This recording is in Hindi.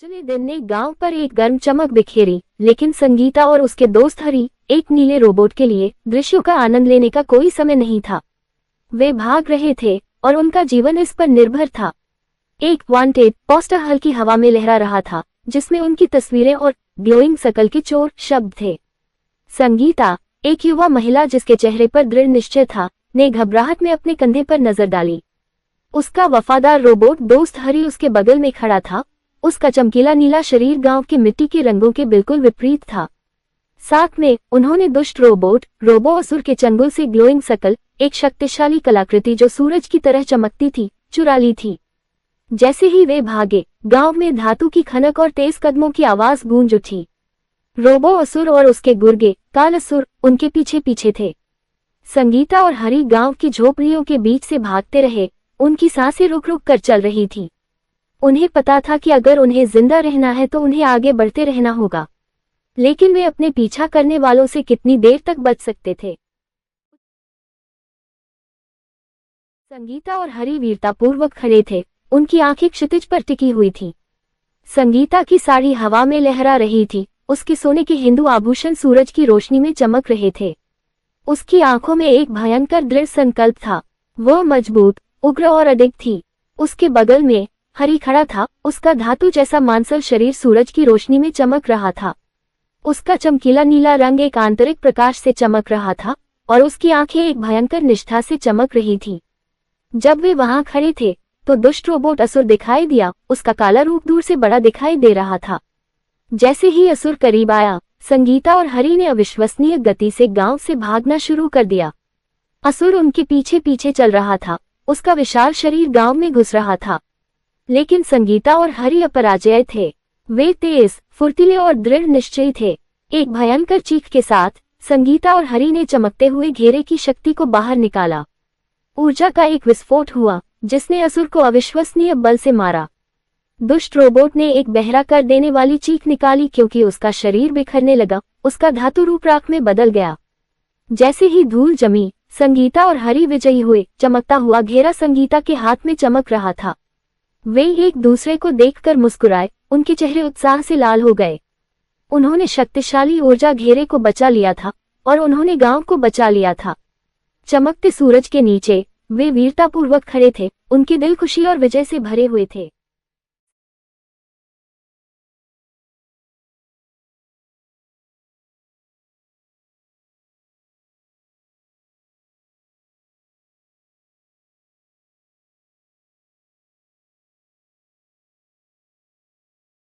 अगले दिन ने गांव पर एक गर्म चमक बिखेरी, लेकिन संगीता और उसके दोस्त हरी एक नीले रोबोट के लिए दृश्यों का आनंद लेने का कोई समय नहीं था। वे भाग रहे थे और उनका जीवन इस पर निर्भर था। एक वांटेड पोस्टर हल्की हवा में लहरा रहा था, जिसमें उनकी तस्वीरें और ग्लोइंग शकल के चोर शब्द थे। संगीता, एक युवा महिला जिसके चेहरे पर दृढ़ निश्चय था, ने घबराहट में अपने कंधे पर नजर डाली। उसका वफादार रोबोट दोस्त हरी उसके बगल में खड़ा था। उसका चमकीला नीला शरीर गांव के मिट्टी के रंगों के बिल्कुल विपरीत था। साथ में उन्होंने दुष्ट रोबो असुर के चंगुल से ग्लोइंग शकल, एक शक्तिशाली कलाकृति जो सूरज की तरह चमकती थी, चुरा ली थी। जैसे ही वे भागे, गांव में धातु की खनक और तेज कदमों की आवाज गूंज उठी। रोबो असुर और उसके गुर्गे काल असुर उनके पीछे पीछे थे। संगीता और हरी गांव की झोपड़ियों के बीच से भागते रहे। उनकी सांसें रुक रुक कर चल रही थी। उन्हें पता था कि अगर उन्हें जिंदा रहना है तो उन्हें आगे बढ़ते रहना होगा, लेकिन वे अपने पीछा करने वालों से कितनी देर तक बच सकते थे। संगीता और हरी वीरतापूर्वक खड़े थे। उनकी आंखें क्षितिज पर टिकी हुई थीं। संगीता की साड़ी हवा में लहरा रही थी। उसके सोने के हिंदू आभूषण सूरज की रोशनी में चमक रहे थे। उसकी आंखों में एक भयंकर दृढ़ संकल्प था। वह मजबूत, उग्र और अडिग थी। उसके बगल में हरी खड़ा था। उसका धातु जैसा मांसल शरीर सूरज की रोशनी में चमक रहा था। उसका चमकीला नीला रंग एक आंतरिक प्रकाश से चमक रहा था और उसकी आंखें एक भयंकर निष्ठा से चमक रही थीं। जब वे वहां खड़े थे तो दुष्ट रोबोट असुर दिखाई दिया। उसका काला रूप दूर से बड़ा दिखाई दे रहा था। जैसे ही असुर करीब आया, संगीता और हरी ने अविश्वसनीय गति से गांव से भागना शुरू कर दिया। असुर उनके पीछे पीछे चल रहा था। उसका विशाल शरीर गांव में घुस रहा था, लेकिन संगीता और हरी अपराजय थे। वे तेज, फुर्तीले और दृढ़ निश्चयी थे। एक भयंकर चीख के साथ संगीता और हरी ने चमकते हुए घेरे की शक्ति को बाहर निकाला। ऊर्जा का एक विस्फोट हुआ, जिसने असुर को अविश्वसनीय बल से मारा। दुष्ट रोबोट ने एक बहरा कर देने वाली चीख निकाली, क्योंकि उसका शरीर बिखरने लगा। उसका धातु रूप राख में बदल गया। जैसे ही धूल जमी, संगीता और हरी विजयी हुए। चमकता हुआ घेरा संगीता के हाथ में चमक रहा था। वे एक दूसरे को देखकर मुस्कुराए। उनके चेहरे उत्साह से लाल हो गए। उन्होंने शक्तिशाली ऊर्जा घेरे को बचा लिया था और उन्होंने गांव को बचा लिया था। चमकते सूरज के नीचे वे वीरतापूर्वक खड़े थे। उनके दिल खुशी और विजय से भरे हुए थे।